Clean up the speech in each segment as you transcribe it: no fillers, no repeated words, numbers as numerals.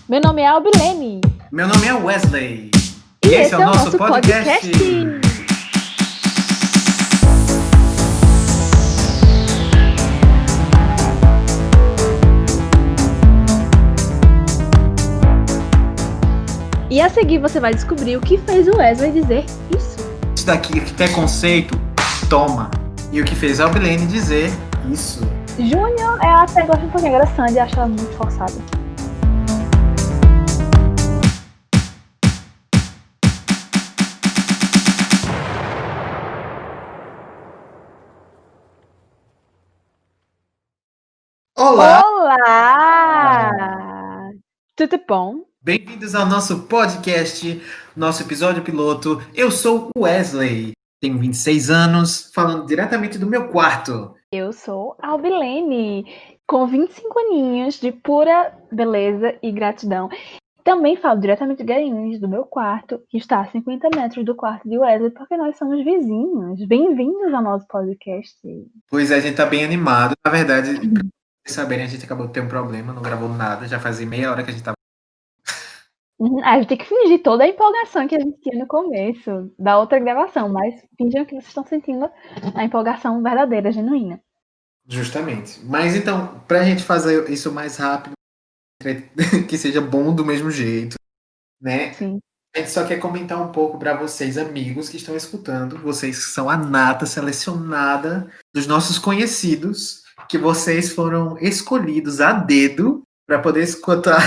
Meu nome é Albilene. Meu nome é Wesley. E esse é o nosso podcast. E a seguir você vai descobrir o que fez o Wesley dizer isso. Isso daqui, preconceito, toma. E o que fez a Albilene dizer isso. Júnior, eu até gosto um pouquinho, agora Sandy acho ela muito forçada. Olá! Olá! Tudo bom? Bem-vindos ao nosso podcast, nosso episódio piloto. Eu sou o Wesley, tenho 26 anos, falando diretamente do meu quarto. Eu sou a Albilene, com 25 aninhos de pura beleza e gratidão. Também falo diretamente de Garanhuns, do meu quarto, que está a 50 metros do quarto de Wesley, porque nós somos vizinhos. Bem-vindos ao nosso podcast. Pois é, a gente tá bem animado. Na verdade, pra vocês saberem, a gente acabou de ter um problema, não gravou nada, já fazia meia hora que a gente tava. A gente tem que fingir toda a empolgação que a gente tinha no começo da outra gravação, mas finjam que vocês estão sentindo a empolgação verdadeira, genuína. Justamente. Mas então, pra gente fazer isso mais rápido, que seja bom do mesmo jeito, né? Sim. A gente só quer comentar um pouco para vocês, amigos que estão escutando, vocês que são a nata selecionada dos nossos conhecidos, que vocês foram escolhidos a dedo para poder escutar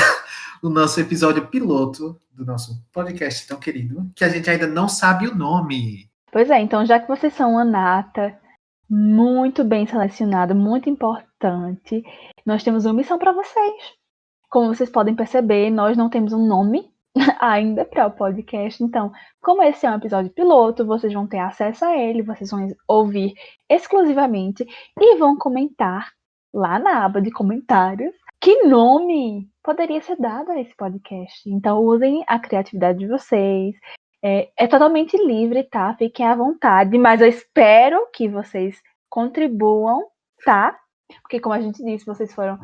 o nosso episódio piloto do nosso podcast tão querido, que a gente ainda não sabe o nome. Pois é, então já que vocês são uma nata muito bem selecionada, muito importante, nós temos uma missão para vocês. Como vocês podem perceber, nós não temos um nome ainda para o podcast. Então, como esse é um episódio piloto, vocês vão ter acesso a ele, vocês vão ouvir exclusivamente e vão comentar lá na aba de comentários que nome poderia ser dado a esse podcast. Então, usem a criatividade de vocês. É totalmente livre, tá? Fiquem à vontade, mas eu espero que vocês contribuam, tá? Porque, como a gente disse, vocês foram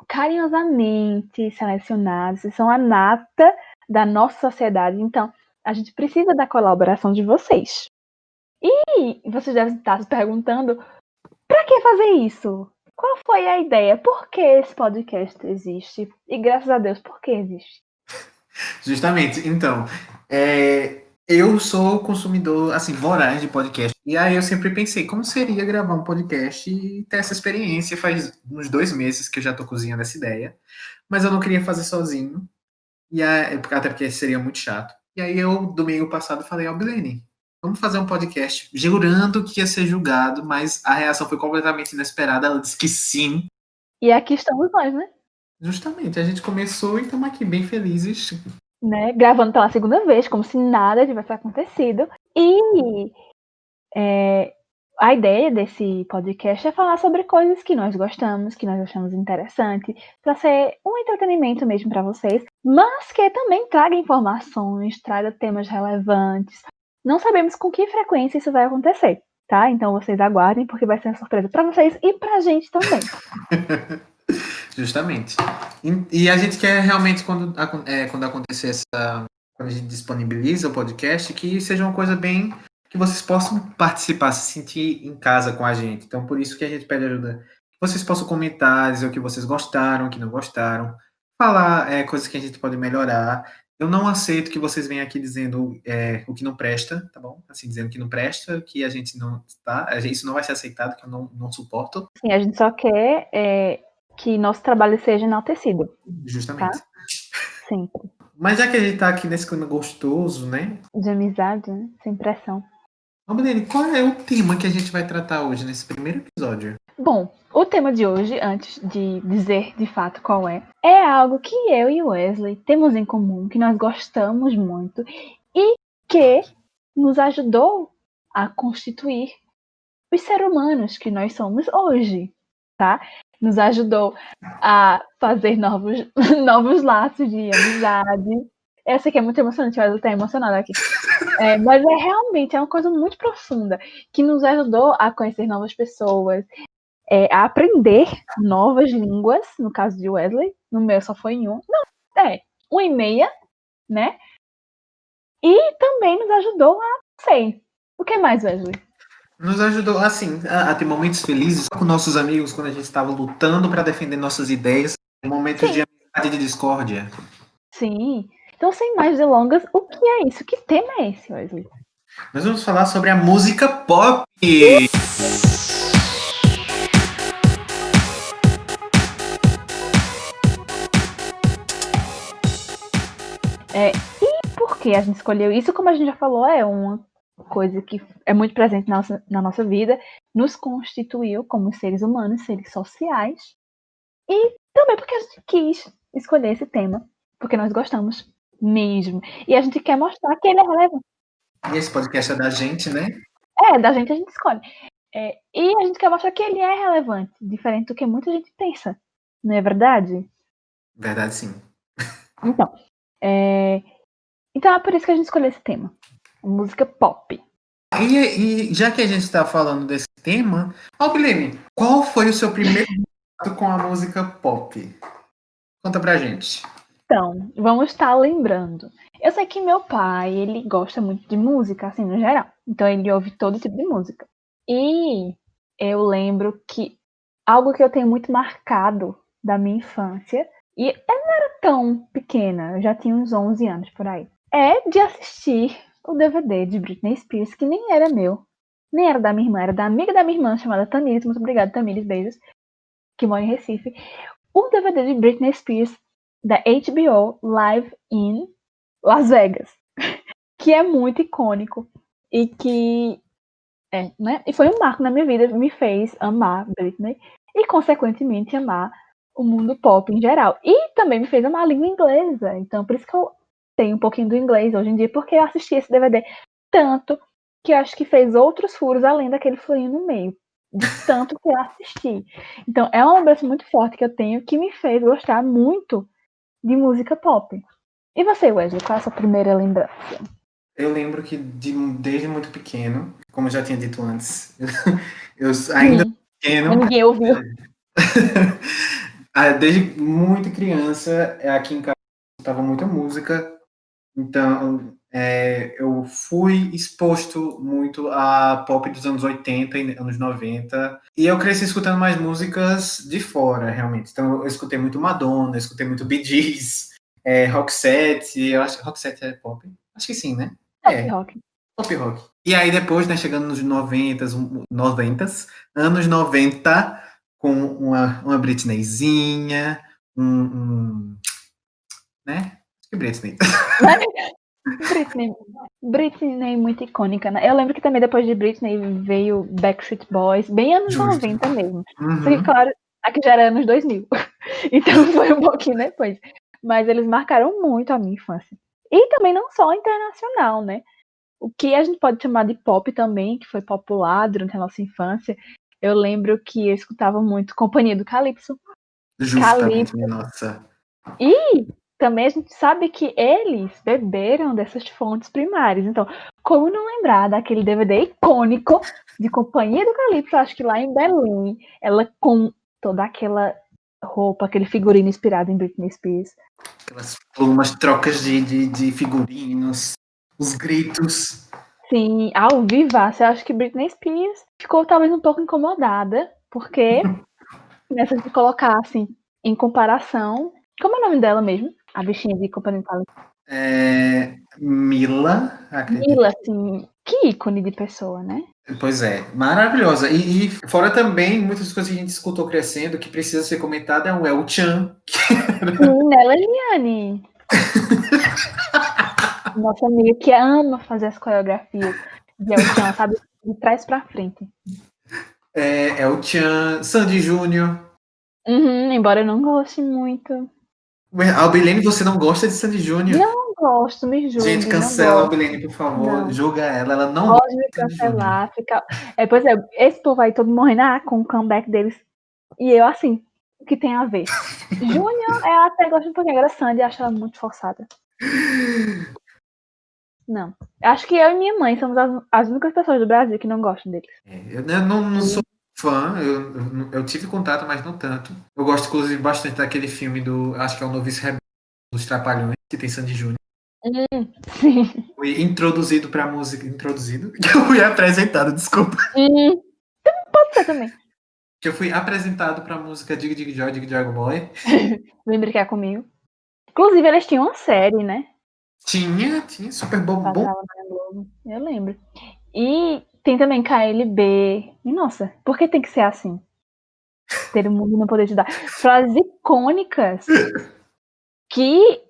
carinhosamente selecionados, vocês são a nata da nossa sociedade, então a gente precisa da colaboração de vocês. E vocês devem estar se perguntando, para que fazer isso? Qual foi a ideia? Por que esse podcast existe? E graças a Deus, por que existe? Justamente. Então, eu sou consumidor, assim, voraz de podcast. E aí eu sempre pensei, como seria gravar um podcast e ter essa experiência? Faz uns 2 meses que eu já tô cozinhando essa ideia. Mas eu não queria fazer sozinho. Até porque seria muito chato. E aí eu, domingo passado, falei ao Bilene, vamos fazer um podcast, jurando que ia ser julgado, mas a reação foi completamente inesperada. Ela disse que sim. E aqui estamos nós, né? Justamente, a gente começou e estamos aqui bem felizes. Né? Gravando pela segunda vez, como se nada tivesse acontecido. E a ideia desse podcast é falar sobre coisas que nós gostamos, que nós achamos interessante, para ser um entretenimento mesmo para vocês, mas que também traga informações, traga temas relevantes. Não sabemos com que frequência isso vai acontecer, tá? Então vocês aguardem, porque vai ser uma surpresa para vocês e pra gente também. Justamente. E a gente quer realmente, quando acontecer quando a gente disponibiliza o podcast, que seja uma coisa bem que vocês possam participar, se sentir em casa com a gente. Então, por isso que a gente pede ajuda. Vocês possam comentar, dizer o que vocês gostaram, o que não gostaram, falar coisas que a gente pode melhorar. Eu não aceito que vocês venham aqui dizendo o que não presta, tá bom? Assim, dizendo que não presta, que a gente não tá. Isso não vai ser aceitado, que eu não suporto. Sim, a gente só quer que nosso trabalho seja enaltecido. Justamente. Tá? Sempre. Mas já que a gente tá aqui nesse clima gostoso, né? De amizade, né? Sem pressão. Albilene, qual é o tema que a gente vai tratar hoje nesse primeiro episódio? Bom, o tema de hoje, antes de dizer de fato qual é algo que eu e Wesley temos em comum, que nós gostamos muito e que nos ajudou a constituir os seres humanos que nós somos hoje, tá? Nos ajudou a fazer novos laços de amizade. Essa aqui é muito emocionante, o Wesley tá emocionado aqui. Mas realmente uma coisa muito profunda, que nos ajudou a conhecer novas pessoas, a aprender novas línguas, no caso de Wesley, no meu só foi em um. Não, 1h30, né? E também nos ajudou a, sei, o que mais, Wesley? Nos ajudou, assim, a ter momentos felizes com nossos amigos quando a gente estava lutando para defender nossas ideias, momentos de Sim, amizade e de discórdia. sim. Então, sem mais delongas, o que é isso? Que tema é esse, Wesley? Nós vamos falar sobre a música pop. E por que a gente escolheu isso? Como a gente já falou, é uma coisa que é muito presente na nossa vida, nos constituiu como seres humanos, seres sociais, e também porque a gente quis escolher esse tema, porque nós gostamos mesmo. E a gente quer mostrar que ele é relevante. E esse podcast é da gente, né? Da gente a gente escolhe. E a gente quer mostrar que ele é relevante, diferente do que muita gente pensa. Não é verdade? Verdade, sim. Então, então é por isso que a gente escolheu esse tema. Música pop. E já que a gente está falando desse tema, Bilene, qual foi o seu primeiro contato com a música pop? Conta pra gente. Então, vamos estar lembrando. Eu sei que meu pai, ele gosta muito de música, assim, no geral. Então, ele ouve todo tipo de música. E eu lembro que algo que eu tenho muito marcado da minha infância, e eu não era tão pequena, eu já tinha uns 11 anos por aí, é de assistir o DVD de Britney Spears, que nem era meu, nem era da minha irmã, era da amiga da minha irmã, chamada Tamires. Muito obrigada, Tamires, beijos, que mora em Recife. O DVD de Britney Spears da HBO Live in Las Vegas, que é muito icônico e que né? E foi um marco na minha vida, me fez amar Britney e consequentemente amar o mundo pop em geral. E também me fez amar a língua inglesa. Então por isso que eu tenho um pouquinho do inglês hoje em dia, porque eu assisti esse DVD tanto que eu acho que fez outros furos além daquele furinho no meio. De tanto que eu assisti. Então é uma lembrança muito forte que eu tenho que me fez gostar muito de música pop. E você, Wesley, qual é a sua primeira lembrança? Eu lembro que desde muito pequeno, como eu já tinha dito antes, eu ainda pequeno, Ninguém ouviu. desde muito criança, aqui em casa eu escutava muita música, então eu fui exposto muito a pop dos anos 80 e anos 90, e eu cresci escutando mais músicas de fora, realmente. Então eu escutei muito Madonna, eu escutei muito Bee Gees, Roxette, eu acho que Roxette é pop? Acho que sim, né? Pop rock. Pop rock. E aí depois, né, chegando nos 90, anos 90, com uma Britneyzinha, né? Acho que Britney. Britney muito icônica, né? Eu lembro que também depois de Britney veio Backstreet Boys, bem anos Justo. 90 mesmo. Só que, Uhum. claro, aqui já era anos 2000. Então foi um pouquinho depois. Mas eles marcaram muito a minha infância. E também não só internacional, né? O que a gente pode chamar de pop também, que foi popular durante a nossa infância. Eu lembro que eu escutava muito Companhia do Calypso. Justamente, minha nossa. E também a gente sabe que eles beberam dessas fontes primárias. Então, como não lembrar daquele DVD icônico de Companhia do Calypso, acho que lá em Berlim, ela com toda aquela roupa, aquele figurino inspirado em Britney Spears. Aquelas plumas, trocas de figurinos, os gritos. Sim, ao vivaço, eu acho que Britney Spears ficou talvez um pouco incomodada, porque nessa de colocar assim, em comparação. Como é o nome dela mesmo? A bichinha de Companhia do Calypso. Mila, acredito. Mila, assim, que ícone de pessoa, né? Pois é, maravilhosa. E fora também, muitas coisas que a gente escutou crescendo, que precisa ser comentada, é o El Chan. Sim, Nela Liane. Nossa amiga que ama fazer as coreografias de El Chan, sabe? De trás pra frente. El Chan, Sandy Júnior. Embora eu não goste muito. Albilene, você não gosta de Sandy Júnior? Não gosto, me Gente, julgue, não cancela a gosto. Albilene, por favor. Não. Julga ela, ela não gosta Pode me de Sandy Júnior. cancelar, fica. Pois é, esse povo aí todo morrendo com o comeback deles. E eu, assim, o que tem a ver? Júnior, ela até gosta um pouquinho. Agora Sandy, acho ela muito forçada. Não. Acho que eu e minha mãe somos as únicas pessoas do Brasil que não gostam deles. Eu não sou fã, eu tive contato, mas não tanto. Eu gosto, inclusive, bastante daquele filme do. Acho que é o Novice Rebelde. dos Trapalhões, que tem Sandy Júnior. Sim. Fui introduzido pra música. Introduzido? Que eu fui apresentado, desculpa. Pode ser também. Que eu fui apresentado pra música Dig Dig Joy, Dig Joy Boy. Vem brincar comigo. Inclusive, eles tinham uma série, né? Tinha, super bom. Passava na Globo. Eu lembro. E tem também KLB. E, nossa, por que tem que ser assim? Ter o mundo não poder te dar. Frases icônicas que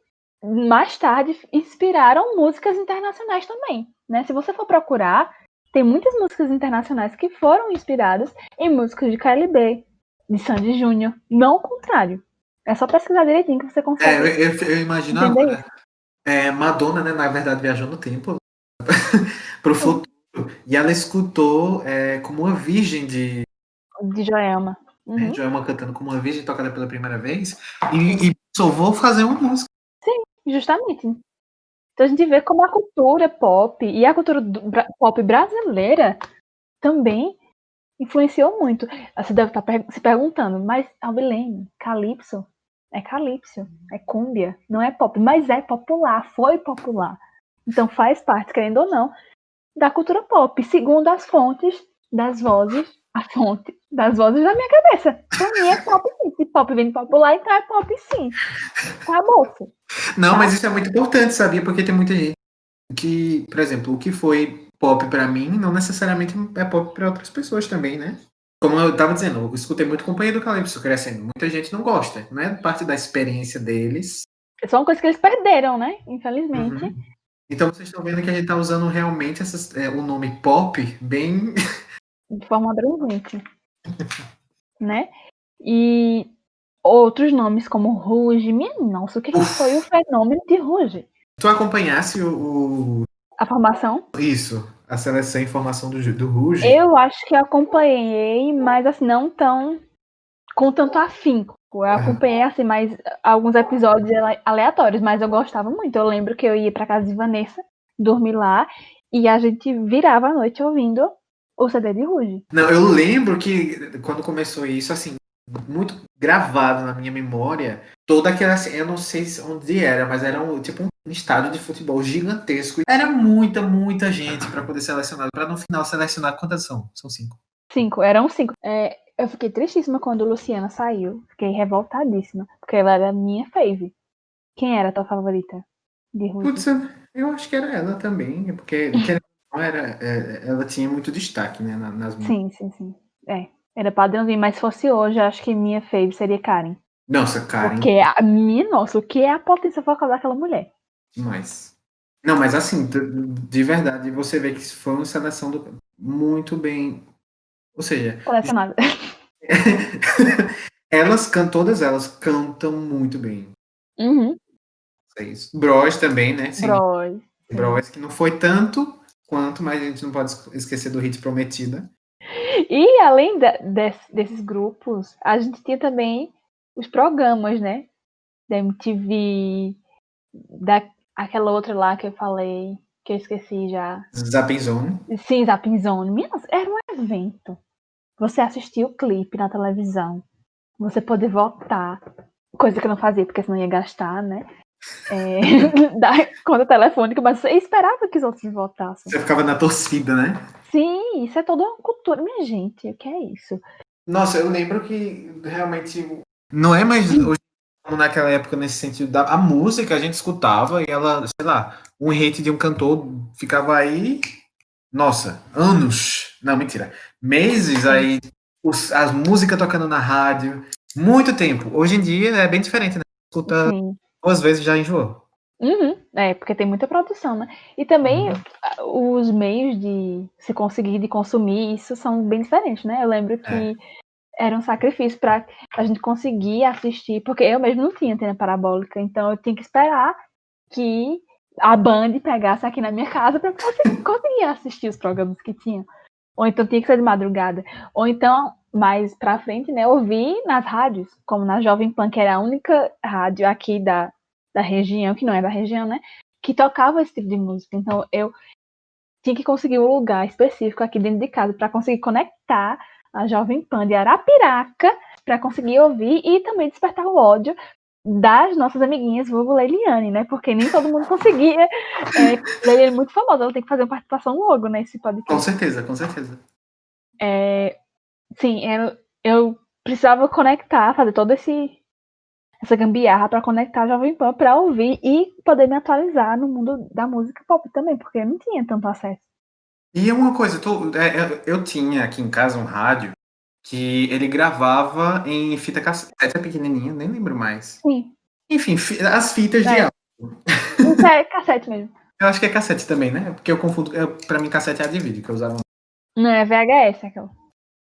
mais tarde inspiraram músicas internacionais também, né? Se você for procurar, tem muitas músicas internacionais que foram inspiradas em músicas de KLB, de Sandy Júnior, não o contrário. É só pesquisar direitinho que você consegue. Eu imagino entender agora. Madonna, né, na verdade, viajou no tempo pro futuro. E ela escutou como uma virgem de Joelma. Uhum. Joelma cantando como uma virgem tocada pela primeira vez. E só vou fazer uma música. Sim, justamente. Então a gente vê como a cultura pop e a cultura pop brasileira também influenciou muito. Você deve estar se perguntando, mas Albilene, Calypso, é cúmbia, não é pop, mas é popular, foi popular. Então faz parte, querendo ou não, da cultura pop, segundo as fontes das vozes, a fonte das vozes da minha cabeça. Pra mim é pop sim. Se pop vem de popular, então é pop sim. Acabou-se. Não, Tá? mas isso é muito importante, sabia? Porque tem muita gente que, por exemplo, o que foi pop pra mim não necessariamente é pop pra outras pessoas também, né? Como eu tava dizendo, eu escutei muito Companhia do Calypso crescendo. Muita gente não gosta, não é parte da experiência deles. É só uma coisa que eles perderam, né? Infelizmente. Uhum. Então vocês estão vendo que a gente tá usando realmente o nome pop bem. De forma abrangente. Né? E outros nomes como Ruge. Minha nossa, o que foi o fenômeno de Ruge? Tu acompanhasse A formação? Isso, a seleção e formação do Ruge? Eu acho que acompanhei, mas assim, não tão com tanto afinco. Eu acompanhei assim, mais alguns episódios aleatórios, mas eu gostava muito. Eu lembro que eu ia pra casa de Vanessa, dormir lá, e a gente virava a noite ouvindo o CD de Ruge. Não, eu lembro que quando começou isso, assim, muito gravado na minha memória, toda aquela. Eu não sei onde era, mas era tipo um estádio de futebol gigantesco. Era muita gente para poder selecionar. Para no final selecionar quantas são? São 5. 5, eram 5. Eu fiquei tristíssima quando Luciana saiu. Fiquei revoltadíssima, porque ela era minha fave. Quem era a tua favorita de Ruge? Putz, eu acho que era ela também, porque ela tinha muito destaque, né, nas músicas. Sim. Era padrãozinho, mas se fosse hoje, eu acho que minha fave seria Karen. Nossa, Karen. Porque nossa, o que é a potência vocal daquela mulher? Demais. Não, mas assim, de verdade, você vê que foi uma seleção muito bem. Ou seja, Selecionada. todas elas cantam muito bem. Uhum. É isso. Bros também, né? Sim. Bros. Que não foi tanto quanto, mas a gente não pode esquecer do Hit Prometida. E além desses grupos, a gente tinha também os programas, né? Da MTV, aquela outra lá que eu falei, que eu esqueci já. Zapping Zone. Sim, Zapping Zone. Nossa, era um evento. Você assistia o clipe na televisão. Você poder votar. Coisa que eu não fazia, porque senão ia gastar, né? Da conta telefônica, mas você esperava que os outros votassem. Você ficava na torcida, né? Sim, isso é toda uma cultura. Minha gente, o que é isso? Nossa, eu lembro que realmente não é mais hoje como naquela época nesse sentido a música a gente escutava e ela, sei lá, um hit de um cantor ficava aí, nossa, anos, não, mentira, meses aí, as músicas tocando na rádio, muito tempo. Hoje em dia é bem diferente, né? Escuta Sim. 2 vezes já enjoou. Uhum. Porque tem muita produção, né? E também os meios de se conseguir, de consumir, isso são bem diferentes, né? Eu lembro que era um sacrifício para a gente conseguir assistir, porque eu mesmo não tinha antena parabólica, então eu tinha que esperar que a Band pegasse aqui na minha casa para conseguir assistir os programas que tinham. Ou então tinha que ser de madrugada. Ou então, mais pra frente, né, ouvir nas rádios, como na Jovem Pan, que era a única rádio aqui da região, que não é da região, né, que tocava esse tipo de música. Então eu tinha que conseguir um lugar específico aqui dentro de casa para conseguir conectar a Jovem Pan de Arapiraca para conseguir ouvir e também despertar o ódio das nossas amiguinhas, vulgo Leiliane, né? Porque nem todo mundo conseguia. Leiliane é muito famosa, ela tem que fazer uma participação logo nesse podcast. Com certeza, com certeza. Sim, eu precisava conectar, fazer toda essa gambiarra para conectar a Jovem Pan para ouvir e poder me atualizar no mundo da música pop também, porque eu não tinha tanto acesso. E uma coisa, eu tinha aqui em casa um rádio que ele gravava em fita cassete pequenininha, nem lembro mais. Sim. Enfim, as fitas de áudio. Isso é cassete mesmo. Eu acho que é cassete também, né? Porque eu confundo, pra mim cassete é a de vídeo que eu usava. Não, é VHS aquela.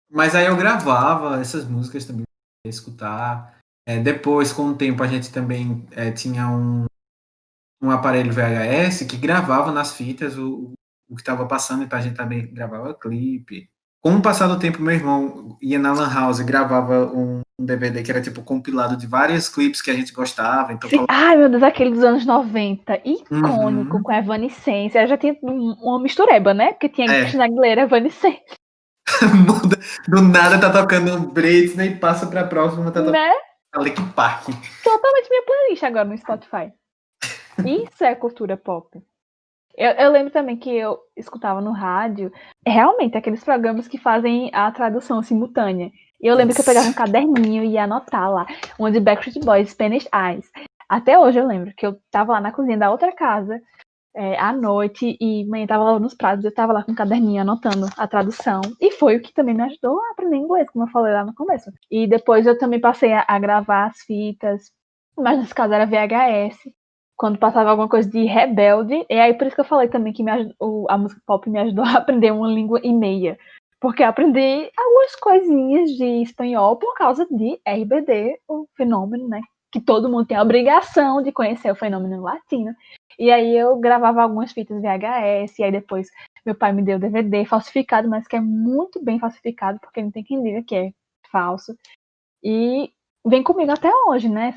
Mas aí eu gravava essas músicas também pra escutar. Depois, com o tempo, a gente também tinha um aparelho VHS que gravava nas fitas o que estava passando, então a gente também gravava clipe. Com o passar do tempo, meu irmão ia na Lan House e gravava um DVD que era tipo compilado de vários clipes que a gente gostava. Então, Ai, meu Deus, aquele dos anos 90, icônico, Uhum. com a Evanescence. Eu já tinha uma mistureba, né? Porque tinha Cristina Aguilera e Evanescence. Muda, do nada tá tocando Britney, passa pra próxima, tá tocando Né? Linkin Park. Totalmente minha playlist agora no Spotify. Isso é cultura pop. Eu lembro também que eu escutava no rádio, realmente, aqueles programas que fazem a tradução simultânea. E eu lembro que eu pegava um caderninho e ia anotar lá, uma de Backstreet Boys, Spanish Eyes. Até hoje eu lembro que eu tava lá na cozinha da outra casa, à noite, e mãe tava lavando os pratos, eu tava lá com um caderninho anotando a tradução. E foi o que também me ajudou a aprender inglês, como eu falei lá no começo. E depois eu também passei a gravar as fitas, mas nesse caso era VHS. Quando passava alguma coisa de rebelde, e aí por isso que eu falei também que a música pop me ajudou a aprender uma língua e meia. Porque eu aprendi algumas coisinhas de espanhol por causa de RBD, o fenômeno, né? Que todo mundo tem a obrigação de conhecer o fenômeno latino. E aí eu gravava algumas fitas VHS, e aí depois meu pai me deu DVD falsificado, mas que é muito bem falsificado, porque não tem quem diga que é falso. E vem comigo até hoje, né?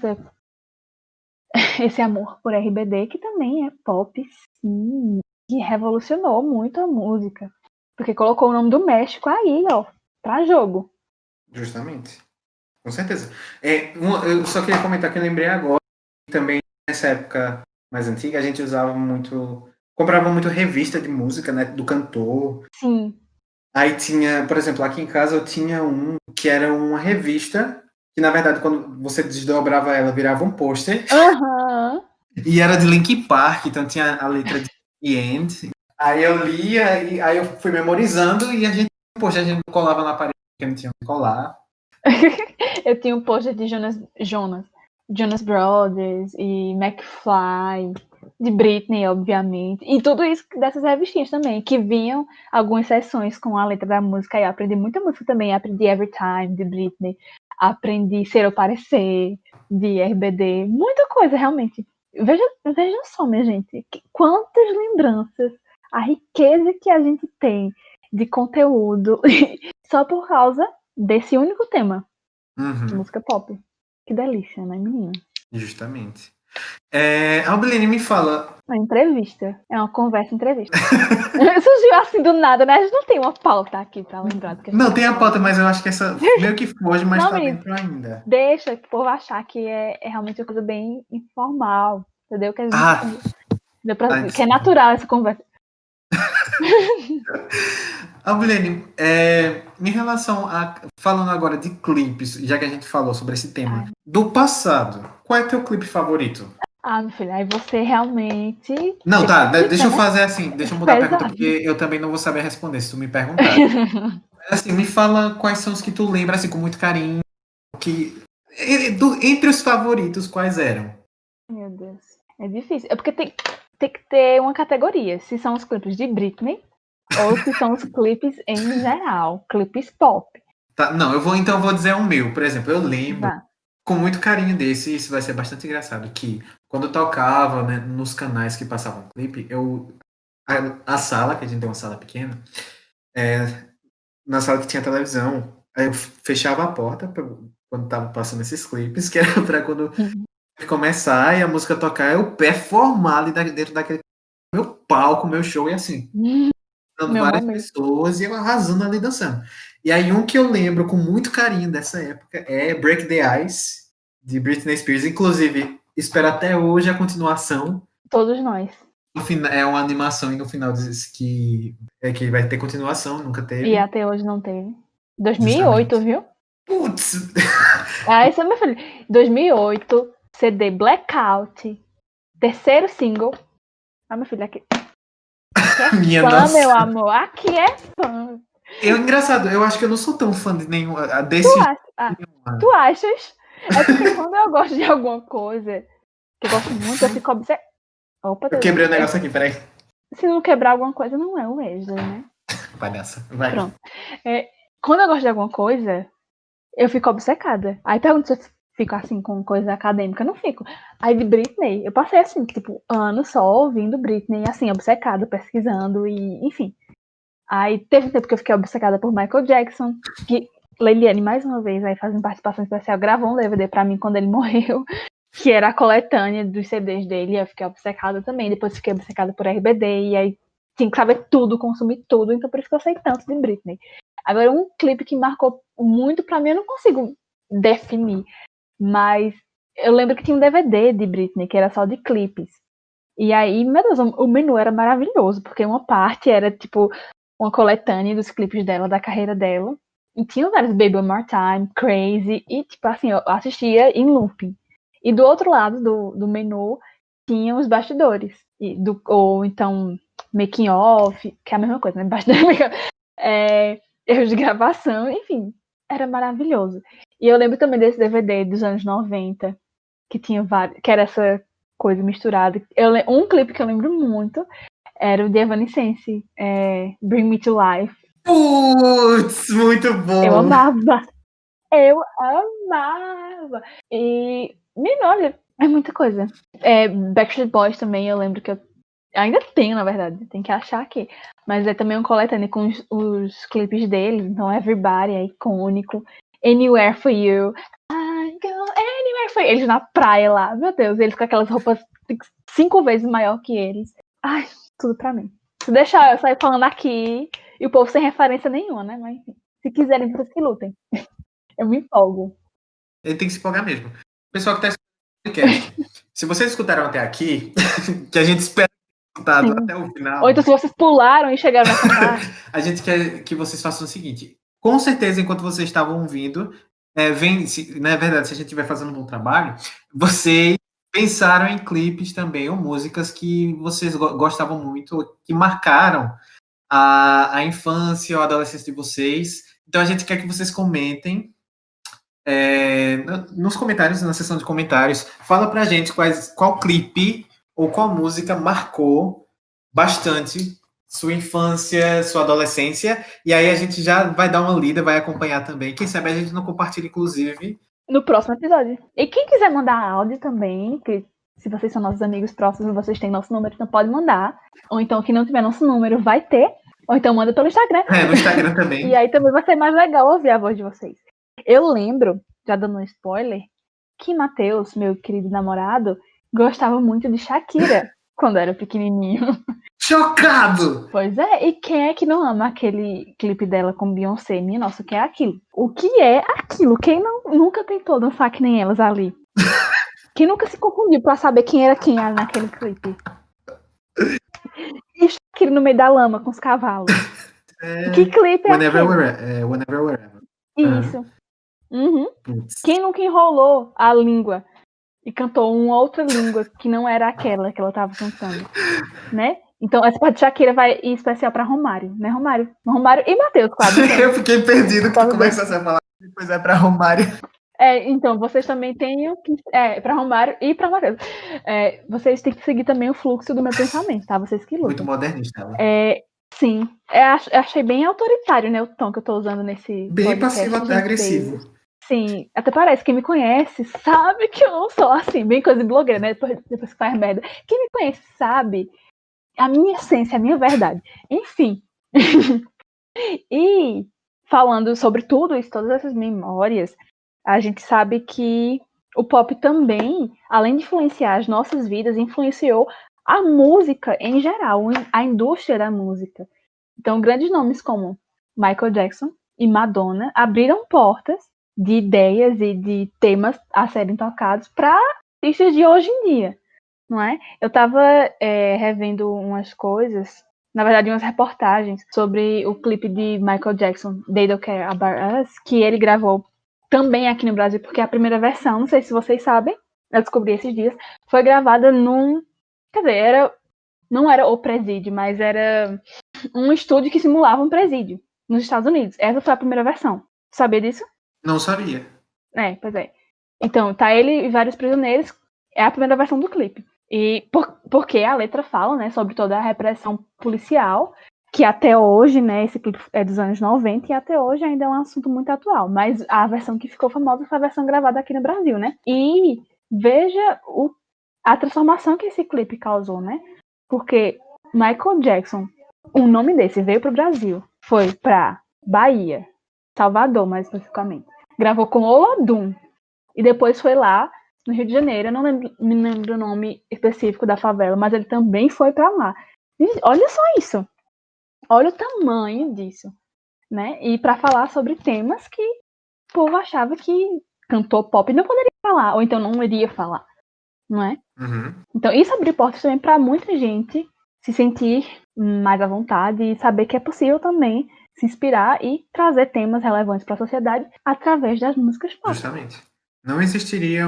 Esse amor por RBD, que também é pop, sim, que revolucionou muito a música. Porque colocou o nome do México aí, ó, pra jogo. Justamente. Com certeza. Eu só queria comentar que eu lembrei agora, também nessa época mais antiga, a gente usava muito, comprava muito revista de música, né, do cantor. Sim. Aí tinha, por exemplo, aqui em casa eu tinha um que era uma revista, que na verdade quando você desdobrava ela virava um pôster. Aham. E era de Linkin Park, então tinha a letra de The End. Aí eu lia, e aí eu fui memorizando, e a gente colava na parede, porque não tinha onde colar. Eu tinha um pôster de Jonas Brothers e McFly, de Britney, obviamente. E tudo isso dessas revistinhas também, que vinham algumas sessões com a letra da música. E eu aprendi muita música também. Aprendi Everytime, de Britney. Aprendi Ser ou Parecer, de RBD. Muita coisa, realmente. Veja só, minha gente. Quantas lembranças. A riqueza que a gente tem de conteúdo só por causa desse único tema. Uhum. Música pop. Que delícia, né, menina? Justamente. Albeline, me fala. Uma entrevista. É uma conversa entrevista. Surgiu assim do nada, né? A gente não tem uma pauta aqui pra lembrar do que a gente Não, tem a pauta, mas eu acho que essa meio que foge, mas não, tá menino, dentro ainda. deixa o povo achar que é realmente uma coisa bem informal. Entendeu? Que a gente. Que é natural essa conversa. Albeline, em relação a. Falando agora de clipes, já que a gente falou sobre esse tema, do passado, qual é teu clipe favorito? Ah, meu filho, aí você realmente. Não, tá, deixa eu né? fazer assim, deixa eu mudar a pergunta, porque eu também não vou saber responder se tu me perguntar. Assim, me fala quais são os que tu lembra, assim, com muito carinho, que... Entre os favoritos, quais eram? Meu Deus. É difícil. É porque tem que ter uma categoria. Se são os clipes de Britney ou se são os clipes em geral. Clipes pop. Tá, não, então eu vou dizer o meu. Por exemplo, eu lembro Vá. com muito carinho desse, isso vai ser bastante engraçado, que quando eu tocava, né, nos canais que passavam clipe, a sala, que a gente tem uma sala pequena, na sala que tinha televisão, aí eu fechava a porta quando tava passando esses clipes, que era pra quando começar e a música tocar, eu performar ali dentro daquele meu palco, meu show, e assim, dando Meu várias momento. pessoas e eu arrasando ali dançando. E aí um que eu lembro com muito carinho dessa época é Break the Ice, de Britney Spears. Inclusive, espero até hoje a continuação. Todos nós. No final, é uma animação e no final diz que vai ter continuação, nunca teve. E até hoje não teve. 2008, Justamente. viu? Putz! Isso é meu filho. 2008, CD Blackout, terceiro single. Meu filho, aqui é Minha fã, nossa. meu amor. Aqui é fã. Engraçado, eu acho que eu não sou tão fã de nenhum desse. Tu achas? É porque quando eu gosto de alguma coisa, que eu gosto muito, eu fico obcecada. Opa, Eu quebrei o negócio aqui, peraí. Se não quebrar alguma coisa, não é o Wesley, né? Vai nessa, vai. Pronto. Quando eu gosto de alguma coisa, eu fico obcecada. Aí pergunta se eu fico assim com coisa acadêmica, eu não fico. Aí de Britney, eu passei assim, tipo, anos só ouvindo Britney, assim, obcecada, pesquisando e, enfim. Aí teve um tempo que eu fiquei obcecada por Michael Jackson, que Leiliane, mais uma vez, aí fazendo participação especial, gravou um DVD pra mim quando ele morreu, que era a coletânea dos CDs dele, eu fiquei obcecada também. Depois fiquei obcecada por RBD, e aí tinha que saber tudo, consumir tudo, então por isso que eu sei tanto de Britney. Agora, um clipe que marcou muito pra mim, eu não consigo definir, mas eu lembro que tinha um DVD de Britney, que era só de clipes. E aí, meu Deus, o menu era maravilhoso, porque uma parte era, tipo, uma coletânea dos clipes dela, da carreira dela, e tinha vários, Baby One More Time, Crazy, e, tipo, assim, eu assistia em looping. E do outro lado do menu tinha os bastidores, ou então making off, que é a mesma coisa, né? Bastidores, erros de gravação, enfim, era maravilhoso. E eu lembro também desse DVD dos anos 90, que tinha vários, que era essa coisa misturada. Um clipe que eu lembro muito era o de Evanescence, Bring Me to Life. Putz, muito bom! Eu amava! E, menino, olha, é muita coisa. Backstreet Boys também, eu lembro que eu ainda tenho, na verdade, tem que achar aqui. Mas é também um coletâneo com os clipes deles, então Everybody é icônico. Anywhere for You. I go anywhere for you. Eles na praia lá, meu Deus, eles com aquelas roupas 5 vezes maior que eles. Ai, tudo pra mim. Se deixar eu sair falando aqui, e o povo sem referência nenhuma, né? Mas enfim, se quiserem, vocês que lutem. Eu me empolgo. Ele tem que se empolgar mesmo. Pessoal que tá escutando o podcast, se vocês escutaram até aqui, que a gente espera ter escutado até o final. Ou então se vocês pularam e chegaram nessa parte. A gente quer que vocês façam o seguinte. Com certeza, enquanto vocês estavam ouvindo, na verdade, se a gente estiver fazendo um bom trabalho, vocês pensaram em clipes também, ou músicas que vocês gostavam muito, que marcaram a infância ou a adolescência de vocês. Então, a gente quer que vocês comentem nos comentários, na seção de comentários. Fala pra gente qual clipe ou qual música marcou bastante sua infância, sua adolescência, e aí a gente já vai dar uma lida, vai acompanhar também. Quem sabe a gente não compartilha, inclusive, no próximo episódio. E quem quiser mandar áudio também, que se vocês são nossos amigos próximos, vocês têm nosso número, então pode mandar. Ou então, quem não tiver nosso número, vai ter. Ou então manda pelo Instagram. No Instagram também. E aí também vai ser mais legal ouvir a voz de vocês. Eu lembro, já dando um spoiler, que Matheus, meu querido namorado, gostava muito de Shakira quando era pequenininho. Chocado! Pois é, e quem é que não ama aquele clipe dela com Beyoncé? Minha nossa, o que é aquilo? O que é aquilo? Quem nunca tentou dançar que nem elas ali? Quem nunca se confundiu pra saber quem era quem ali naquele clipe? E Shakira no meio da lama com os cavalos. Que clipe é Whenever, aquele? Whenever, Wherever. Isso. Uhum. Quem nunca enrolou a língua e cantou uma outra língua que não era aquela que ela tava cantando, né? Então, essa parte de Shakira vai em especial pra Romário, né, Romário? Romário e Matheus, claro. Eu fiquei perdido que tu começasse a falar, depois é pra Romário. Então, vocês também têm que... pra Romário e pra Matheus. Vocês têm que seguir também o fluxo do meu pensamento, tá? Vocês que lutam. Muito modernista, ela. Sim. Achei bem autoritário, né, o tom que eu tô usando nesse bem podcast. Bem passivo-agressivo. Sim, até parece. Quem me conhece sabe que eu não sou assim, bem coisa de blogueira, né? Depois que faz merda. Quem me conhece sabe a minha essência, a minha verdade. Enfim. E falando sobre tudo isso, todas essas memórias, a gente sabe que o pop também, além de influenciar as nossas vidas, influenciou a música em geral, a indústria da música. Então, grandes nomes como Michael Jackson e Madonna abriram portas de ideias e de temas a serem tocados para artistas de hoje em dia, não é? Eu estava revendo umas coisas, na verdade umas reportagens sobre o clipe de Michael Jackson, They Don't Care About Us, que ele gravou também aqui no Brasil, porque a primeira versão, não sei se vocês sabem, eu descobri esses dias, foi gravada quer dizer, não era o presídio, mas era um estúdio que simulava um presídio nos Estados Unidos. Essa foi a primeira versão. Sabia disso? Não sabia. Pois é. Então, tá ele e vários prisioneiros. É a primeira versão do clipe. E porque a letra fala, né, sobre toda a repressão policial, que até hoje, né, esse clipe é dos anos 90 e até hoje ainda é um assunto muito atual. Mas a versão que ficou famosa foi a versão gravada aqui no Brasil, né? E veja a transformação que esse clipe causou, né? Porque Michael Jackson, um nome desse, veio pro Brasil. Foi pra Bahia, Salvador, mais especificamente. Gravou com Olodum. E depois foi lá no Rio de Janeiro. Eu não me lembro o nome específico da favela, mas ele também foi pra lá. E olha só isso. Olha o tamanho disso, né? E pra falar sobre temas que o povo achava que cantor pop não poderia falar, ou então não iria falar, não é? Uhum. Então isso abriu portas também pra muita gente se sentir mais à vontade e saber que é possível também se inspirar e trazer temas relevantes para a sociedade através das músicas pop. Justamente. Não existiria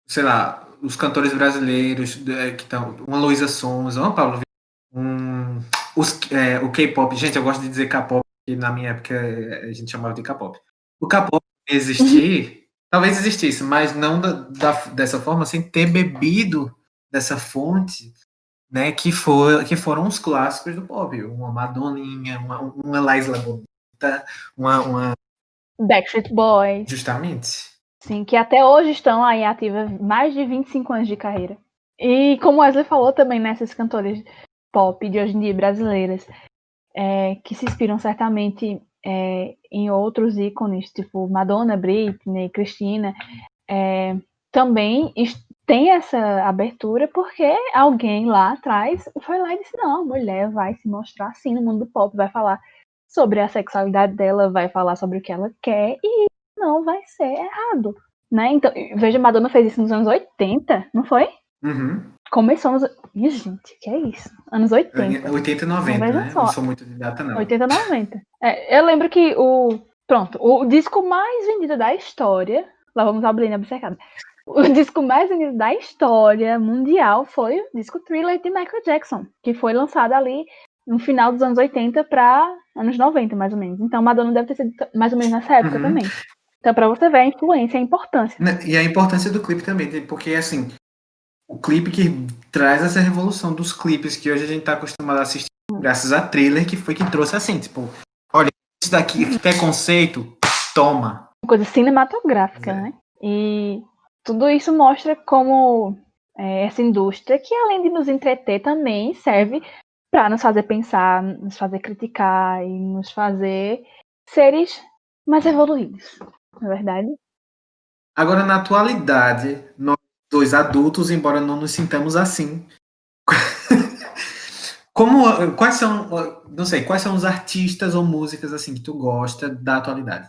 sei lá, os cantores brasileiros que estão, uma Luísa Sonza, uma Paulo o K-pop. Gente, eu gosto de dizer K-pop, que na minha época a gente chamava de K-pop. O K-pop existir, talvez existisse, mas não dessa forma, sem ter bebido dessa fonte, né, que foram os clássicos do pop. Uma Madoninha, uma Laísla Bonita, uma Backstreet Boys. Justamente. Sim, que até hoje estão aí ativas, mais de 25 anos de carreira. E como Wesley falou também, nessas cantoras pop de hoje em dia brasileiras, que se inspiram certamente em outros ícones, tipo Madonna, Britney, Christina, também tem essa abertura porque alguém lá atrás foi lá e disse, não, a mulher vai se mostrar assim no mundo do pop, vai falar sobre a sexualidade dela, vai falar sobre o que ela quer e não vai ser errado, né? Então, veja, Madonna fez isso nos anos 80, não foi? Uhum. Começou nos... Ih, gente, que é isso? Anos 80. 80 e 90, então, veja né? só. Não sou muito de data, não. 80, 90. Eu lembro que o disco mais vendido da história, lá vamos abrir na obcecada, o disco mais vendido da história mundial foi o disco Thriller de Michael Jackson, que foi lançado ali no final dos anos 80 para anos 90, mais ou menos. Então, Madonna deve ter sido mais ou menos nessa época também. Então, para você ver a influência e a importância. E a importância do clipe também, porque, assim, o clipe que traz essa revolução dos clipes que hoje a gente tá acostumado a assistir, graças a Thriller, que foi que trouxe, assim, tipo, olha, isso daqui, que preconceito, toma. Uma coisa cinematográfica, né? E tudo isso mostra como essa indústria, que além de nos entreter, também serve para nos fazer pensar, nos fazer criticar e nos fazer seres mais evoluídos, não é verdade? Agora, na atualidade, nós dois adultos, embora não nos sintamos assim, quais são, não sei, quais são os artistas ou músicas assim que tu gosta da atualidade?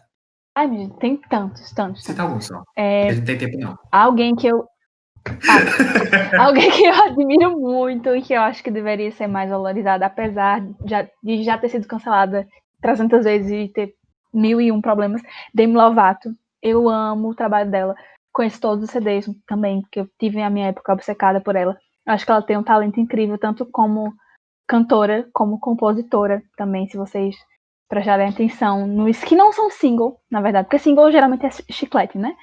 Ai, meu Deus, tem tantos. Cita alguns só. A gente não tem tempo, não. Alguém que eu alguém que eu admiro muito e que eu acho que deveria ser mais valorizada, apesar de já ter sido cancelada 300 vezes e ter 1001 problemas, Demi Lovato. Eu amo o trabalho dela. Conheço todos os CDs também, porque eu tive a minha época obcecada por ela. Eu acho que ela tem um talento incrível, tanto como cantora, como compositora também, se vocês prestarem atenção nos que não são single, na verdade, porque single geralmente é chiclete, né?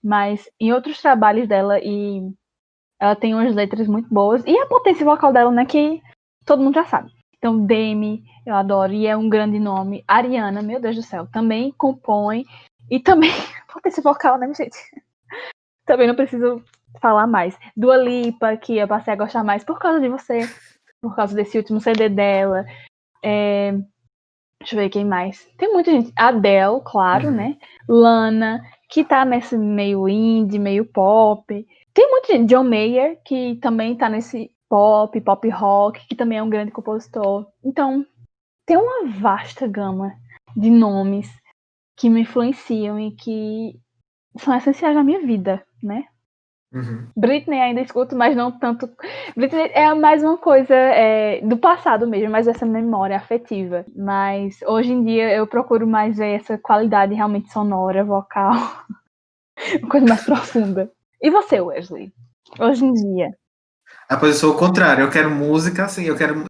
Mas em outros trabalhos dela, e ela tem umas letras muito boas. E a potência vocal dela, né, que todo mundo já sabe. Então, Demi, eu adoro, e é um grande nome. Ariana, meu Deus do céu, também compõe. E também, potência vocal, né, gente? Também não preciso falar mais. Dua Lipa, que eu passei a gostar mais por causa de você, por causa desse último CD dela. Deixa eu ver quem mais. Tem muita gente. Adele, claro, né? Lana, que tá nesse meio indie, meio pop. Tem muita gente. John Mayer, que também tá nesse pop rock, que também é um grande compositor. Então, tem uma vasta gama de nomes que me influenciam e que são essenciais na minha vida, né? Uhum. Britney ainda escuto, mas não tanto. Britney é mais uma coisa do passado mesmo, mais essa memória afetiva. Mas hoje em dia eu procuro mais ver essa qualidade realmente sonora, vocal, uma coisa mais profunda. E você, Wesley? Hoje em dia? A pois eu sou o contrário, eu quero música assim, eu quero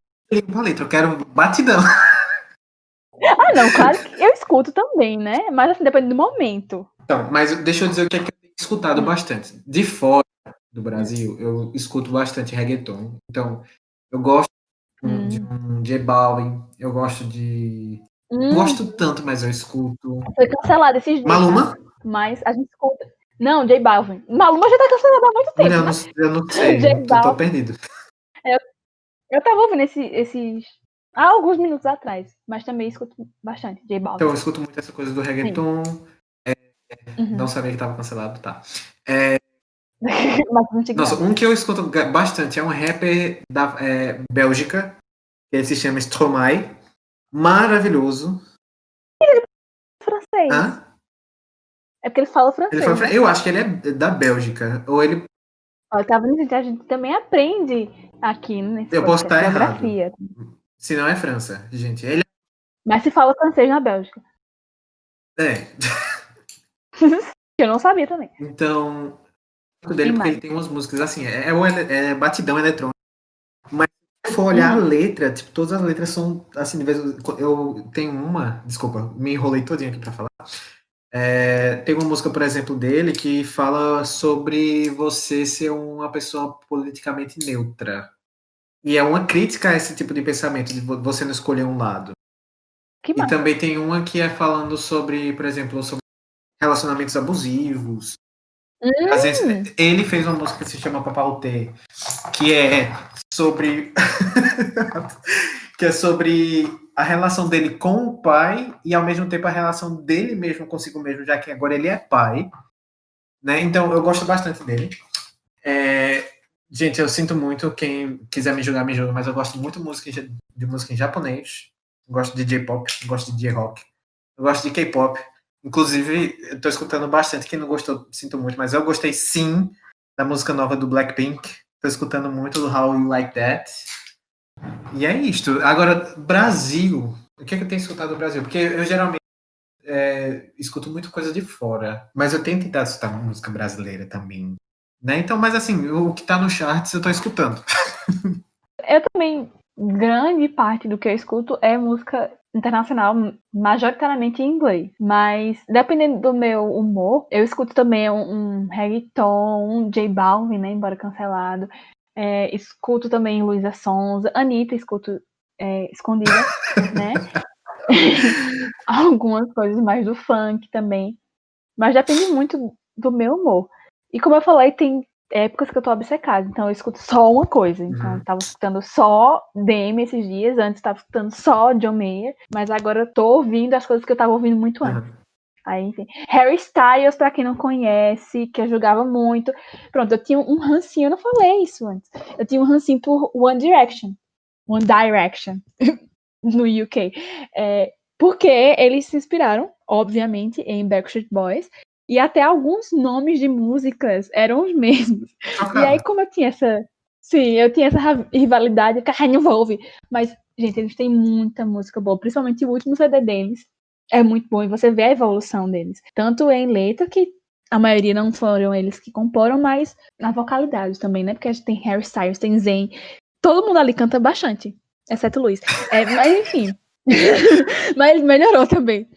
uma letra, eu quero batidão. Ah, não, claro que eu escuto também, né? Mas assim, depende do momento. Então, mas deixa eu dizer o que é que eu tenho escutado bastante. De fora do Hum. Brasil, eu escuto bastante reggaeton. Então, eu gosto de Hum. um J Balvin, eu gosto de. Não Hum. gosto tanto, mas eu escuto. Foi cancelado esses dias, tá? Maluma? Mas a gente escuta. Não, J Balvin. Maluma já tá cancelado há muito Mulher, tempo, né? eu não sei, J tô Balvin. perdido. Eu tava ouvindo esses há alguns minutos atrás, mas também escuto bastante J Então, Balvin. eu escuto muito essa coisa do Sim. reggaeton. Não Uhum. sabia que tava cancelado, tá. Mais Nossa, antiguidade. um que eu escuto bastante é um rapper da Bélgica, que ele se chama Stromae. Maravilhoso. Francês. Hã? É porque ele fala Ele fala, francês, né? eu acho que ele é da Bélgica. Ou ele. Ó, eu tava dizendo que a gente também aprende aqui nesse Eu posso podcast estar errado. geografia. Se não é França, gente. Ele Mas se fala francês na Bélgica. é. Que eu não sabia também. Então, E dele porque ele mais. tem umas músicas assim, é batidão eletrônica. Mas se for olhar a Uhum. letra, tipo, todas as letras são assim, de vez eu tenho uma, desculpa, me enrolei todinho aqui pra falar. Tem uma música, por exemplo, dele que fala sobre você ser uma pessoa politicamente neutra. E é uma crítica a esse tipo de pensamento, de você não escolher um lado. Que E massa. também tem uma que é falando sobre, por exemplo, sobre relacionamentos abusivos. Às vezes, Hum. ele fez uma música que se chama Papautê, que é sobre que é sobre a relação dele com o pai e ao mesmo tempo a relação dele mesmo consigo mesmo, já que agora ele é pai, né? Então eu gosto bastante dele. Gente, eu sinto muito, quem quiser me julgar, me julga, mas eu gosto muito de música em japonês, gosto de J-pop, gosto de J-rock, eu gosto de K-pop. Inclusive, eu tô escutando bastante. Quem não gostou, sinto muito, mas eu gostei sim da música nova do Blackpink. Tô escutando muito do How You Like That. E é isto. Agora, Brasil. O que é que eu tenho escutado do Brasil? Porque eu geralmente escuto muito coisa de fora. Mas eu tenho tentado escutar música brasileira também. Né? Então, mas assim, o que tá no charts eu tô escutando. Eu também, grande parte do que eu escuto é música internacional, majoritariamente em inglês. Mas, dependendo do meu humor, eu escuto também um reggaeton, um J Balvin, né, embora cancelado. Escuto também Luísa Sonza, Anitta escuto escondida, né? Algumas coisas mais do funk também. Mas depende muito do meu humor. E como eu falei, tem épocas que eu tô obcecada, então eu escuto só uma coisa. Então eu Uhum. tava escutando só Demi esses dias, antes tava escutando só John Mayer, mas agora eu tô ouvindo as coisas que eu tava ouvindo muito antes. Uhum. Aí, enfim. Harry Styles, pra quem não conhece, que eu jogava muito. Pronto, eu tinha um rancinho, eu não falei isso antes. Eu tinha um rancinho por One Direction. One Direction. No UK. Porque eles se inspiraram, obviamente, em Backstreet Boys. E até alguns nomes de músicas eram os mesmos. E aí, Trocado. como eu tinha essa. Sim, eu tinha essa rivalidade, eu não vou ouvir. Mas, gente, eles têm muita música boa. Principalmente o último CD deles. É muito bom. E você vê a evolução deles. Tanto em letra, que a maioria não foram eles que comporam, mas na vocalidade também, né? Porque a gente tem Harry Styles, tem Zayn. Todo mundo ali canta bastante. Exceto o Luiz. Mas, enfim. Mas melhorou também.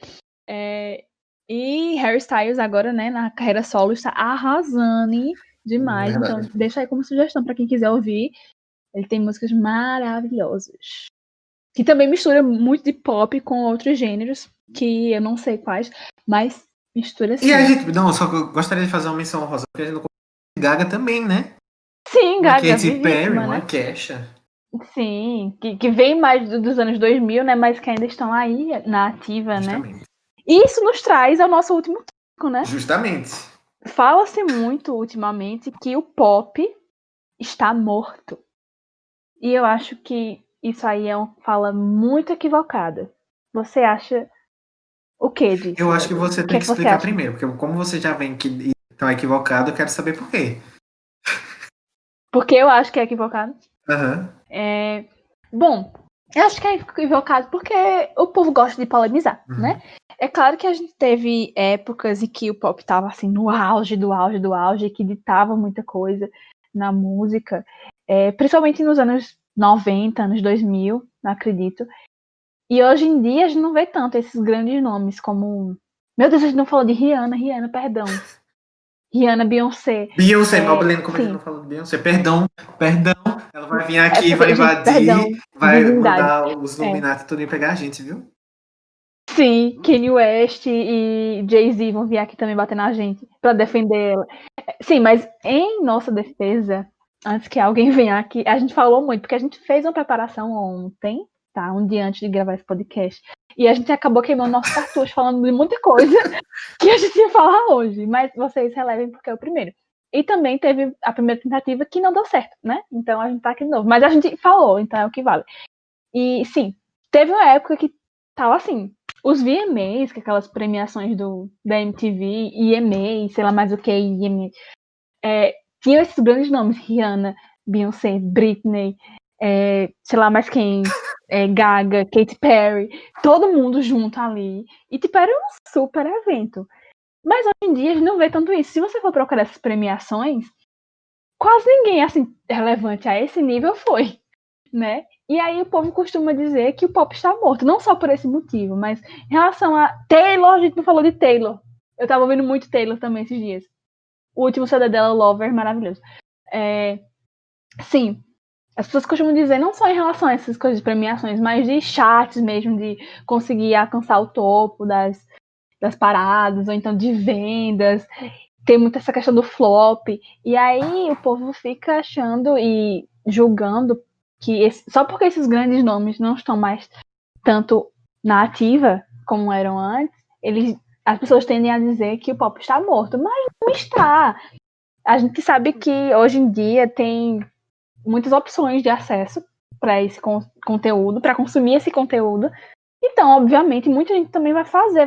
E Harry Styles agora, né, na carreira solo, está arrasando demais. Então, Verdade. deixa aí como sugestão para quem quiser ouvir. Ele tem músicas maravilhosas. Que também mistura muito de pop com outros gêneros, que eu não sei quais, mas mistura E a sim. gente, não, só que eu gostaria de fazer uma menção rosa, porque a gente não Gaga também, né? Sim, Uma Gaga, Katy Perry, vivíssima, uma né? Kesha. Sim, que vem mais dos anos 2000, né? Mas que ainda estão aí na ativa, né? Justamente. E isso nos traz ao nosso último tópico, né? Justamente. Fala-se muito ultimamente que o pop está morto. E eu acho que isso aí é uma fala muito equivocada. Você acha O que disso? Eu acho que você O tem que que você explicar acha? primeiro, porque como você já vem que estão equivocado, eu quero saber por quê. Porque eu acho que é equivocado. Aham. Bom, eu acho que é equivocado porque o povo gosta de polemizar, Uhum. né? É claro que a gente teve épocas em que o pop tava assim no auge do auge do auge, que ditava muita coisa na música, principalmente nos anos 90, anos 2000, não acredito. E hoje em dia a gente não vê tanto esses grandes nomes como. Meu Deus, a gente não falou de Rihanna, perdão. Rihanna, Beyoncé. Beyoncé, Malbelene, como a gente não Sim, falou de Beyoncé, perdão, ela vai vir é aqui, vai porque, gente, invadir, perdão, vai divindade. mandar os É. Illuminati tudo pegar a gente, viu? Sim, Kanye West e Jay-Z vão vir aqui também bater na gente pra defender ela. Sim, mas em nossa defesa, antes que alguém venha aqui, a gente falou muito, porque a gente fez uma preparação ontem, tá? Um dia antes de gravar esse podcast. E a gente acabou queimando nosso cartucho falando de muita coisa que a gente ia falar hoje. Mas vocês relevem porque é o primeiro. E também teve a primeira tentativa que não deu certo, né? Então a gente tá aqui de novo. Mas a gente falou, então é o que vale. E sim, teve uma época que tava assim, os VMAs, que é aquelas premiações da MTV, EMA, sei lá mais o que, EMA, tinham esses grandes nomes, Rihanna, Beyoncé, Britney, sei lá mais quem, Gaga, Katy Perry, todo mundo junto ali. E tipo, era um super evento. Mas hoje em dia a gente não vê tanto isso. Se você for procurar essas premiações, quase ninguém assim relevante a esse nível foi, né? E aí o povo costuma dizer que o pop está morto, não só por esse motivo, mas em relação a Taylor, a gente não falou de Taylor. Eu tava ouvindo muito Taylor também esses dias. O último CD dela, Lover, maravilhoso. Sim, as pessoas costumam dizer não só em relação a essas coisas de premiações, mas de charts mesmo, de conseguir alcançar o topo das paradas, ou então de vendas. Tem muito essa questão do flop. E aí o povo fica achando e julgando que só porque esses grandes nomes não estão mais tanto na ativa como eram antes, as pessoas tendem a dizer que o pop está morto. Mas não está. A gente sabe que hoje em dia tem muitas opções de acesso para esse conteúdo, para consumir esse conteúdo. Então, obviamente, muita gente também vai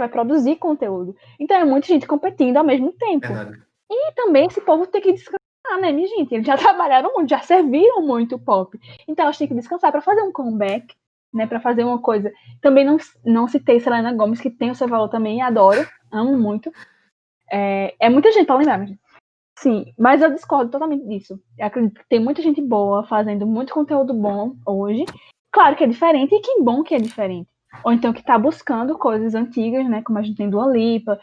produzir conteúdo. Então, é muita gente competindo ao mesmo tempo. Verdade. E também esse povo tem que descansar, né, minha gente? Eles já trabalharam muito, já serviram muito o pop. Então, eles têm que descansar para fazer um comeback, né, para fazer uma coisa. Também não citei Selena Gomez, que tem o seu valor também, adoro, amo muito. É muita gente pra lembrar, minha gente. Sim, mas eu discordo totalmente disso. Eu acredito que tem muita gente boa fazendo muito conteúdo bom hoje. Claro que é diferente, e que bom que é diferente. Ou então que tá buscando coisas antigas, né? Como a gente tem Dua Lipa,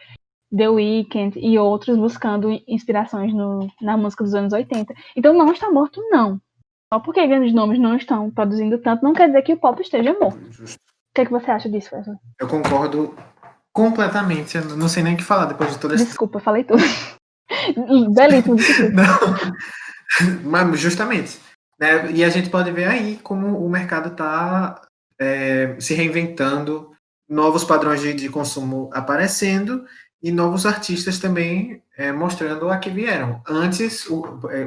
The Weeknd e outros buscando inspirações na música dos anos 80. Então não está morto, não. Só porque grandes nomes não estão produzindo tanto, não quer dizer que o pop esteja morto. Justo. O que é que você acha disso, Wesley? Eu concordo completamente. Eu não sei nem o que falar depois de toda essa. Desculpa, falei tudo. Belíssimo disse tudo. Não, mas justamente. Né? E a gente pode ver aí como o mercado está se reinventando, novos padrões de consumo aparecendo e novos artistas também mostrando a que vieram. Antes,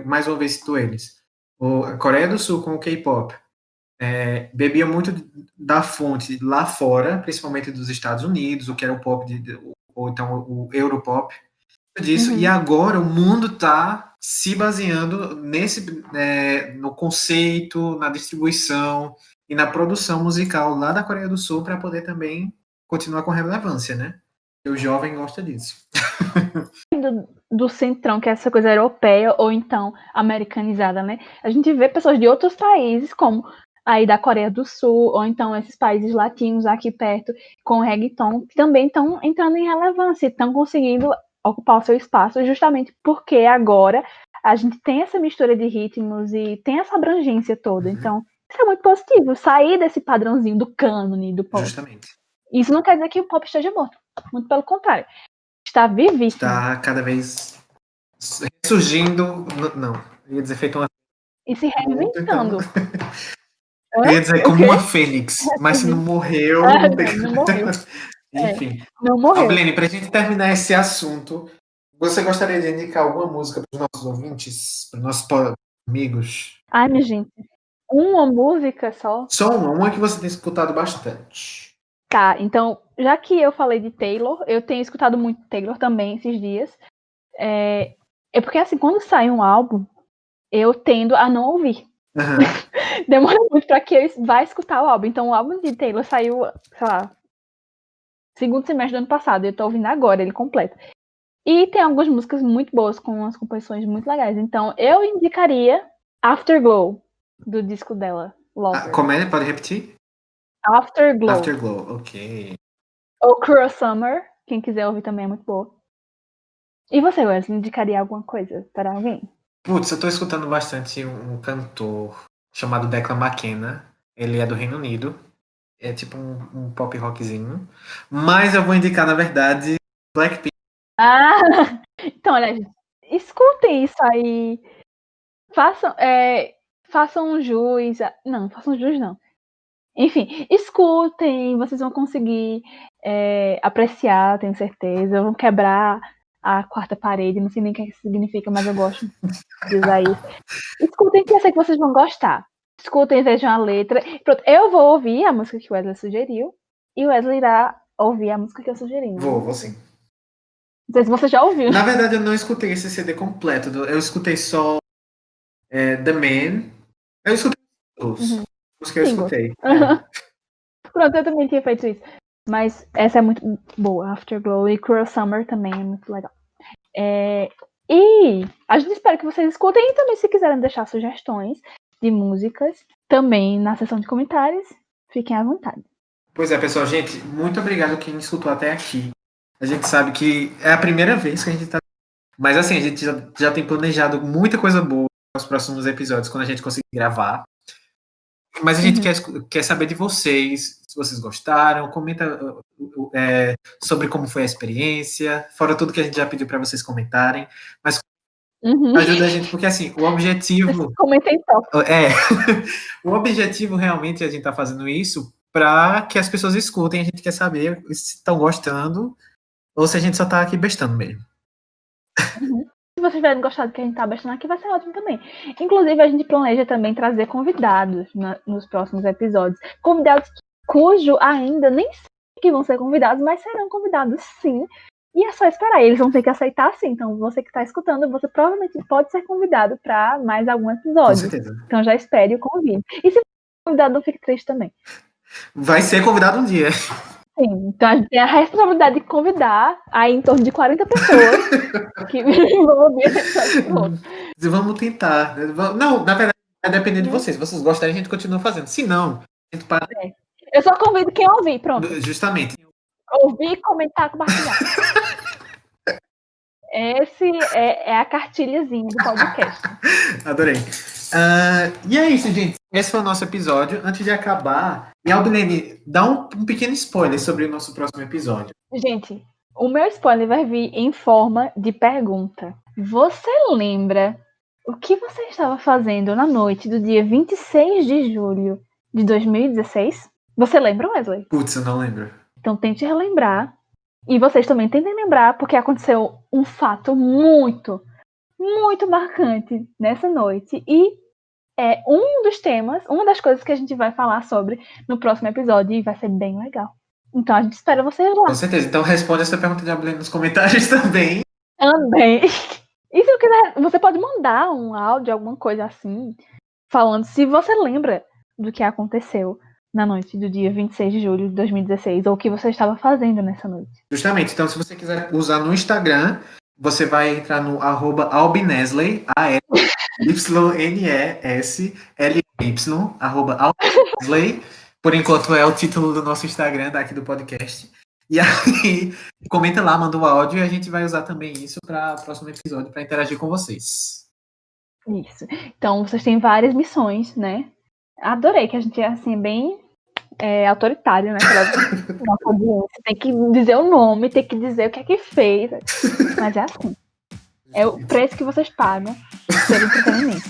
mais uma vez cito eles, a Coreia do Sul com o K-pop bebia muito da fonte lá fora, principalmente dos Estados Unidos, o que era o pop, ou então o Europop, disso, e Uhum. agora o mundo está se baseando no conceito, na distribuição e na produção musical lá da Coreia do Sul para poder também continuar com relevância, né? E o jovem gosta disso. Do centrão, que é essa coisa europeia ou então americanizada, né? A gente vê pessoas de outros países, como aí da Coreia do Sul, ou então esses países latinos aqui perto, com o reggaeton, que também estão entrando em relevância, estão conseguindo ocupar o seu espaço, justamente porque agora a gente tem essa mistura de ritmos e tem essa abrangência toda. Então, isso é muito positivo, sair desse padrãozinho do cânone do pop. Justamente. Isso não quer dizer que o pop esteja morto, muito pelo contrário. Está vivíssimo. Está cada vez ressurgindo. Não, eu ia dizer feito uma. E se reinventando. Eu ia dizer como uma fênix, mas se não morreu, não tem. Não morreu. Enfim. Não morreu. Alblene, para a gente terminar esse assunto, você gostaria de indicar alguma música para os nossos ouvintes, para os nossos amigos? Ai, minha gente. Uma música só? Só uma que você tem escutado bastante. Tá, então já que eu falei de Taylor, eu tenho escutado muito Taylor também esses dias. É porque, assim, quando sai um álbum, eu tendo a não ouvir. Aham. Demora muito pra que eu vá escutar o álbum. Então, o álbum de Taylor saiu, sei lá, segundo semestre do ano passado. Eu tô ouvindo agora ele completo. E tem algumas músicas muito boas, com umas composições muito legais. Então, eu indicaria Afterglow, do disco dela, Lover. Como é? Pode repetir? Afterglow. Afterglow, ok. Ou Cruel Summer, quem quiser ouvir também é muito boa. E você, Wesley, indicaria alguma coisa para alguém? Putz, eu tô escutando bastante um cantor chamado Declan McKenna. Ele é do Reino Unido. É tipo um pop rockzinho. Mas eu vou indicar, na verdade, Blackpink. Ah! Então, olha, gente, escutem isso aí. Façam jus. Não, façam jus não. Enfim, escutem, vocês vão conseguir apreciar, tenho certeza. Vão quebrar a quarta parede, não sei nem o que significa, mas eu gosto de usar isso. Escutem, que eu sei que vocês vão gostar. Escutem, vejam a letra. Pronto, eu vou ouvir a música que o Wesley sugeriu e o Wesley irá ouvir a música que eu sugeri. Né? Vou sim. Não sei se você já ouviu. Na verdade, eu não escutei esse CD completo. Eu escutei só The Man. Eu escutei os que eu escutei. Pronto, eu também tinha feito isso. Mas essa é muito boa, Afterglow. E Cruel Summer também é muito legal. E a gente espera que vocês escutem. E também, se quiserem deixar sugestões de músicas, também na seção de comentários, fiquem à vontade. Pois é, pessoal. Gente, muito obrigado quem escutou até aqui. A gente sabe que é a primeira vez que a gente tá... Mas assim, a gente já tem planejado muita coisa boa nos próximos episódios, quando a gente conseguir gravar. Mas a gente quer saber de vocês, se vocês gostaram, comenta sobre como foi a experiência, fora tudo que a gente já pediu para vocês comentarem, mas ajuda a gente, porque assim, o objetivo... Comentem top. O objetivo realmente a gente tá fazendo isso para que as pessoas escutem, a gente quer saber se estão gostando ou se a gente só tá aqui bestando mesmo. Se vocês tiverem gostado do que a gente tá bestando aqui, vai ser ótimo também. Inclusive, a gente planeja também trazer convidados nos próximos episódios. Convidados cujo ainda nem sei que vão ser convidados, mas serão convidados sim. E é só esperar, eles vão ter que aceitar sim. Então, você que está escutando, você provavelmente pode ser convidado para mais algum episódio. Com certeza. Então, já espere o convite. E se for convidado, não fique triste também. Vai ser convidado um dia. Sim, então a gente tem a responsabilidade de convidar aí em torno de 40 pessoas que vão ouvir esse episódio. Vamos tentar. Não, na verdade, vai depender de vocês. Se vocês gostarem, a gente continua fazendo. Se não, a gente para. Eu só convido quem ouvir, pronto. Justamente. Ouvir, comentar, compartilhar. Esse é a cartilhazinha do podcast. Adorei. E é isso, gente. Esse foi o nosso episódio. Antes de acabar, e Albilene, dá um pequeno spoiler sobre o nosso próximo episódio. Gente, o meu spoiler vai vir em forma de pergunta. Você lembra o que você estava fazendo na noite do dia 26 de julho de 2016? Você lembra, Wesley? Putz, eu não lembro. Então tente relembrar. E vocês também tentem lembrar, porque aconteceu um fato muito, muito marcante nessa noite. E é um dos temas, uma das coisas que a gente vai falar sobre no próximo episódio. E vai ser bem legal. Então a gente espera vocês lá. Com certeza. Então responde essa pergunta de Albilene nos comentários também. Também. E se quiser, você pode mandar um áudio, alguma coisa assim, falando se você lembra do que aconteceu na noite do dia 26 de julho de 2016, ou o que você estava fazendo nessa noite. Justamente. Então, se você quiser usar no Instagram, você vai entrar no @albinesley, ALYNESLY, @albinesley. Por enquanto é o título do nosso Instagram, daqui do podcast. E aí, comenta lá, manda o áudio e a gente vai usar também isso para o próximo episódio, para interagir com vocês. Isso. Então, vocês têm várias missões, né? Adorei que a gente é assim, bem autoritário, né? Nossa audiência. Tem que dizer o nome, tem que dizer o que é que fez. Mas é assim. É o preço que vocês pagam pelo entretenimento.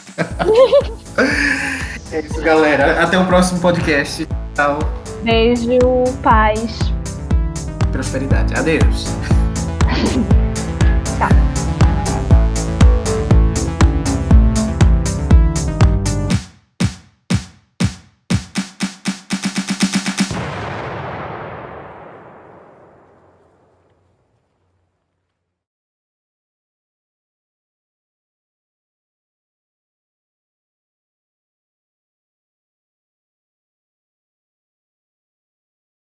É isso, galera. Até o próximo podcast. Tchau. Beijo, paz. Prosperidade. Adeus.